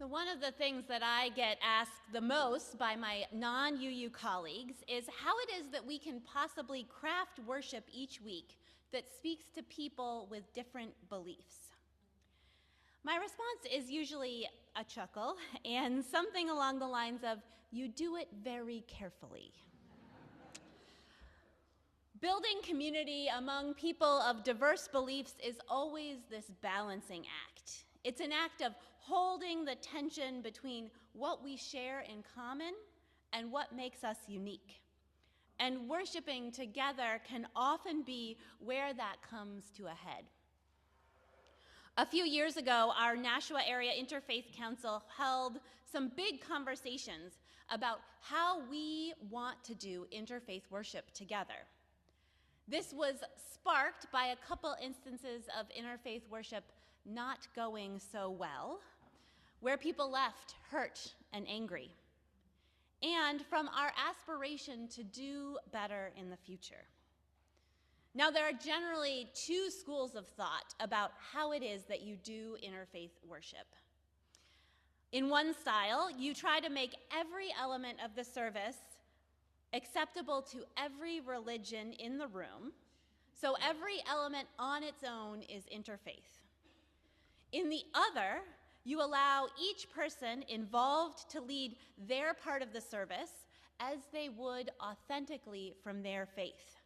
So one of the things that I get asked the most by my non-UU colleagues is how it is that we can possibly craft worship each week that speaks to people with different beliefs. My response is usually a chuckle and something along the lines of, "You do it very carefully." Building community among people of diverse beliefs is always this balancing act. It's an act of holding the tension between what we share in common and what makes us unique. And worshiping together can often be where that comes to a head. A few years ago, our Nashua Area Interfaith Council held some big conversations about how we want to do interfaith worship together. This was sparked by a couple instances of interfaith worship not going so well, where people left hurt and angry, and from our aspiration to do better in the future. Now, there are generally two schools of thought about how it is that you do interfaith worship. In one style, you try to make every element of the service acceptable to every religion in the room, so every element on its own is interfaith. In the other, you allow each person involved to lead their part of the service as they would authentically from their faith,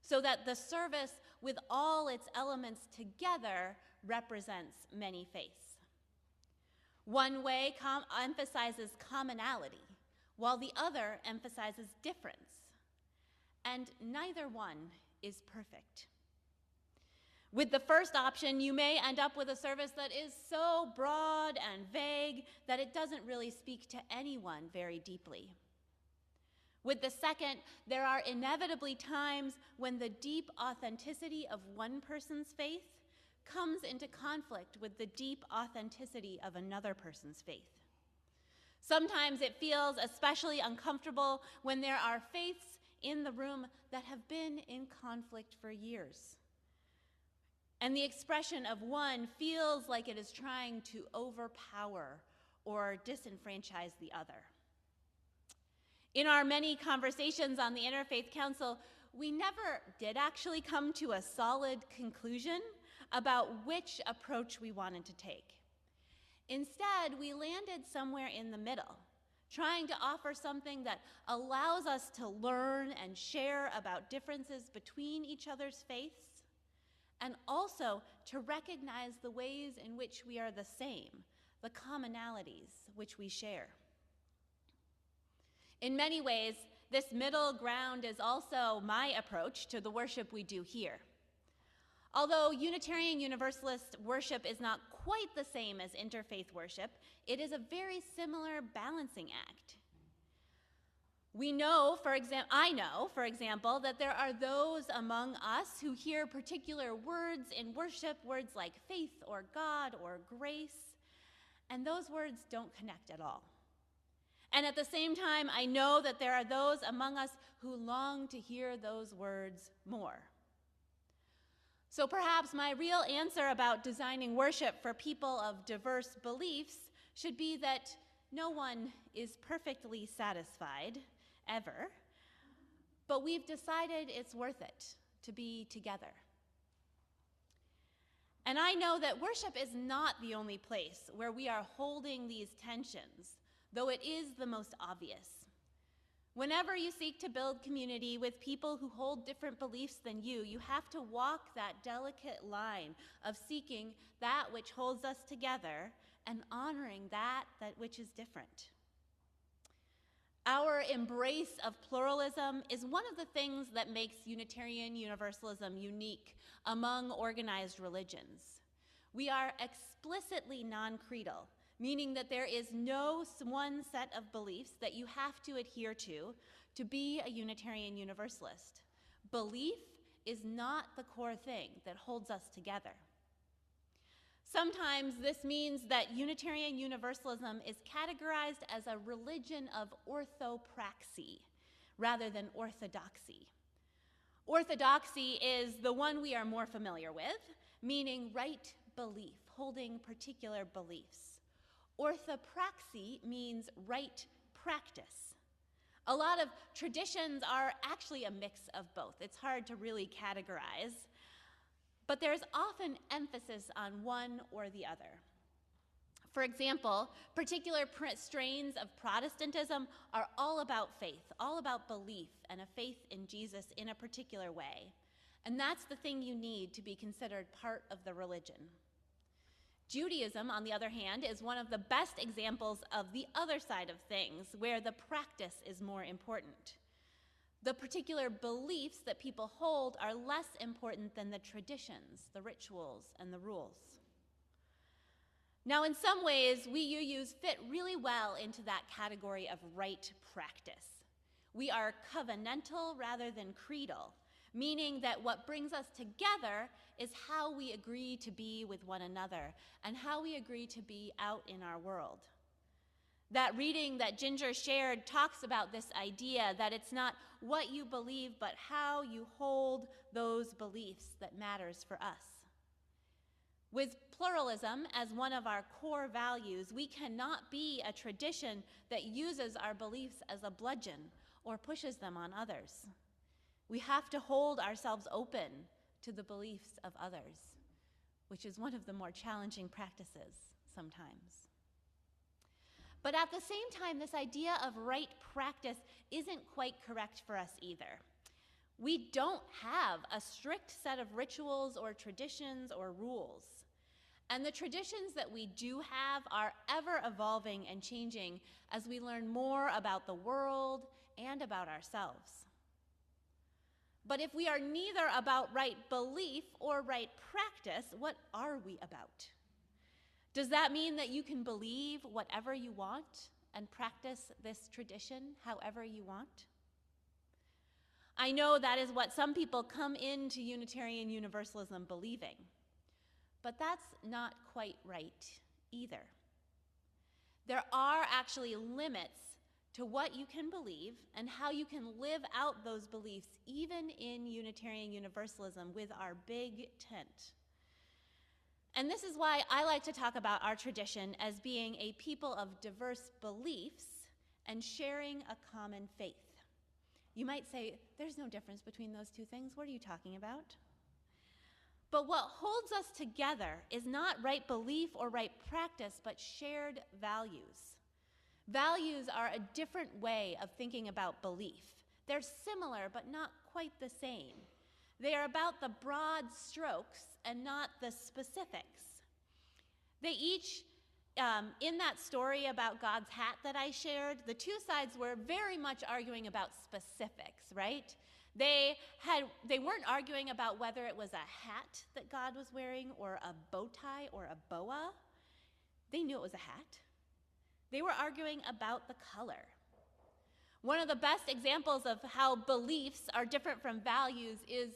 so that the service with all its elements together represents many faiths. One way emphasizes commonality, while the other emphasizes difference, and neither one is perfect. With the first option, you may end up with a service that is so broad and vague that it doesn't really speak to anyone very deeply. With the second, there are inevitably times when the deep authenticity of one person's faith comes into conflict with the deep authenticity of another person's faith. Sometimes it feels especially uncomfortable when there are faiths in the room that have been in conflict for years, and the expression of one feels like it is trying to overpower or disenfranchise the other. In our many conversations on the Interfaith Council, we never did actually come to a solid conclusion about which approach we wanted to take. Instead, we landed somewhere in the middle, trying to offer something that allows us to learn and share about differences between each other's faiths, and also to recognize the ways in which we are the same, the commonalities which we share. In many ways, this middle ground is also my approach to the worship we do here. Although Unitarian Universalist worship is not quite the same as interfaith worship, it is a very similar balancing act. I know, for example, that there are those among us who hear particular words in worship, words like faith or God or grace, and those words don't connect at all. And at the same time, I know that there are those among us who long to hear those words more. So perhaps my real answer about designing worship for people of diverse beliefs should be that no one is perfectly satisfied, ever, but we've decided it's worth it to be together. And I know that worship is not the only place where we are holding these tensions, though it is the most obvious. Whenever you seek to build community with people who hold different beliefs than you have to walk that delicate line of seeking that which holds us together and honoring that which is different. Our embrace of pluralism is one of the things that makes Unitarian Universalism unique among organized religions. We are explicitly non-creedal, meaning that there is no one set of beliefs that you have to adhere to be a Unitarian Universalist. Belief is not the core thing that holds us together. Sometimes this means that Unitarian Universalism is categorized as a religion of orthopraxy rather than orthodoxy. Orthodoxy is the one we are more familiar with, meaning right belief, holding particular beliefs. Orthopraxy means right practice. A lot of traditions are actually a mix of both. It's hard to really categorize, but there's often emphasis on one or the other. For example, particular strains of Protestantism are all about faith, all about belief and a faith in Jesus in a particular way. And that's the thing you need to be considered part of the religion. Judaism, on the other hand, is one of the best examples of the other side of things, where the practice is more important. The particular beliefs that people hold are less important than the traditions, the rituals, and the rules. Now, in some ways, we UUs fit really well into that category of right practice. We are covenantal rather than creedal, meaning that what brings us together is how we agree to be with one another and how we agree to be out in our world. That reading that Ginger shared talks about this idea that it's not what you believe, but how you hold those beliefs that matters for us. With pluralism as one of our core values, we cannot be a tradition that uses our beliefs as a bludgeon or pushes them on others. We have to hold ourselves open to the beliefs of others, which is one of the more challenging practices sometimes. But at the same time, this idea of right practice isn't quite correct for us either. We don't have a strict set of rituals or traditions or rules. And the traditions that we do have are ever evolving and changing as we learn more about the world and about ourselves. But if we are neither about right belief or right practice, what are we about? Does that mean that you can believe whatever you want and practice this tradition however you want? I know that is what some people come into Unitarian Universalism believing, but that's not quite right either. There are actually limits to what you can believe and how you can live out those beliefs even in Unitarian Universalism with our big tent. And this is why I like to talk about our tradition as being a people of diverse beliefs and sharing a common faith. You might say, there's no difference between those two things. What are you talking about? But what holds us together is not right belief or right practice, but shared values. Values are a different way of thinking about belief. They're similar, but not quite the same. They are about the broad strokes and not the specifics. They each, in that story about God's hat that I shared, the two sides were very much arguing about specifics, right? They weren't arguing about whether it was a hat that God was wearing or a bow tie or a boa. They knew it was a hat. They were arguing about the color. One of the best examples of how beliefs are different from values is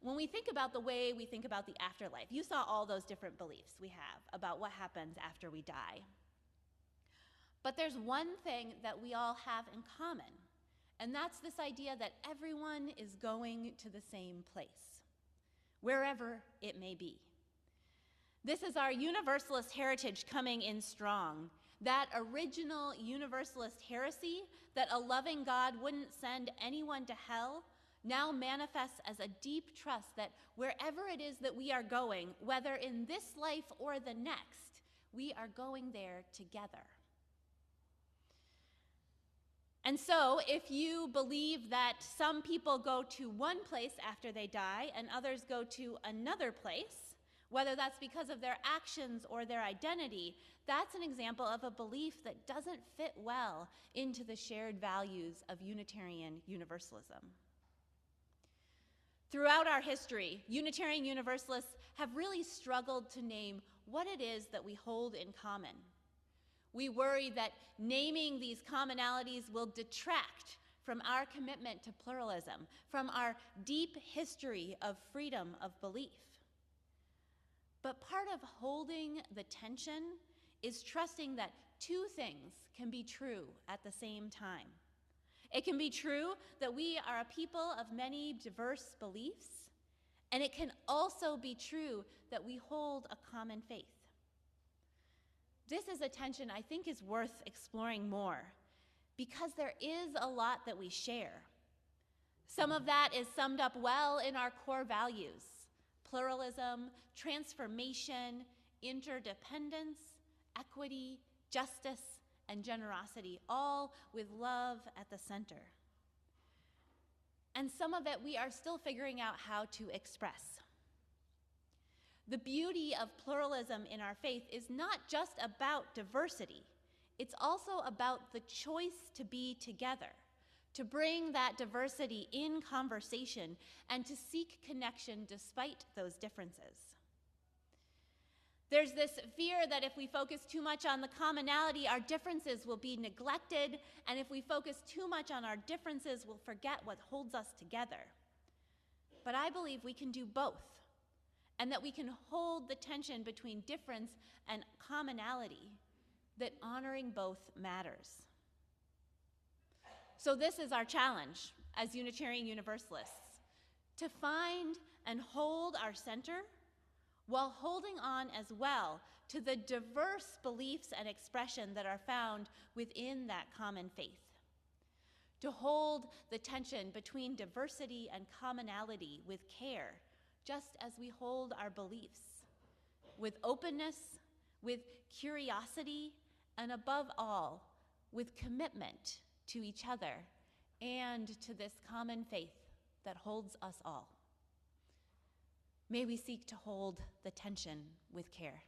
when we think about the way we think about the afterlife. You saw all those different beliefs we have about what happens after we die. But there's one thing that we all have in common, and that's this idea that everyone is going to the same place, wherever it may be. This is our Universalist heritage coming in strong. That original Universalist heresy that a loving God wouldn't send anyone to hell now manifests as a deep trust that wherever it is that we are going, whether in this life or the next, we are going there together. And so, if you believe that some people go to one place after they die and others go to another place, whether that's because of their actions or their identity, that's an example of a belief that doesn't fit well into the shared values of Unitarian Universalism. Throughout our history, Unitarian Universalists have really struggled to name what it is that we hold in common. We worry that naming these commonalities will detract from our commitment to pluralism, from our deep history of freedom of belief. But part of holding the tension is trusting that two things can be true at the same time. It can be true that we are a people of many diverse beliefs, and it can also be true that we hold a common faith. This is a tension I think is worth exploring more, because there is a lot that we share. Some of that is summed up well in our core values: pluralism, transformation, interdependence, equity, justice, and generosity, all with love at the center. And some of it we are still figuring out how to express. The beauty of pluralism in our faith is not just about diversity. It's also about the choice to be together, to bring that diversity in conversation, and to seek connection despite those differences. There's this fear that if we focus too much on the commonality, our differences will be neglected, and if we focus too much on our differences, we'll forget what holds us together. But I believe we can do both, and that we can hold the tension between difference and commonality, that honoring both matters. So this is our challenge as Unitarian Universalists, to find and hold our center while holding on as well to the diverse beliefs and expression that are found within that common faith. To hold the tension between diversity and commonality with care, just as we hold our beliefs, with openness, with curiosity, and above all, with commitment to each other and to this common faith that holds us all. May we seek to hold the tension with care.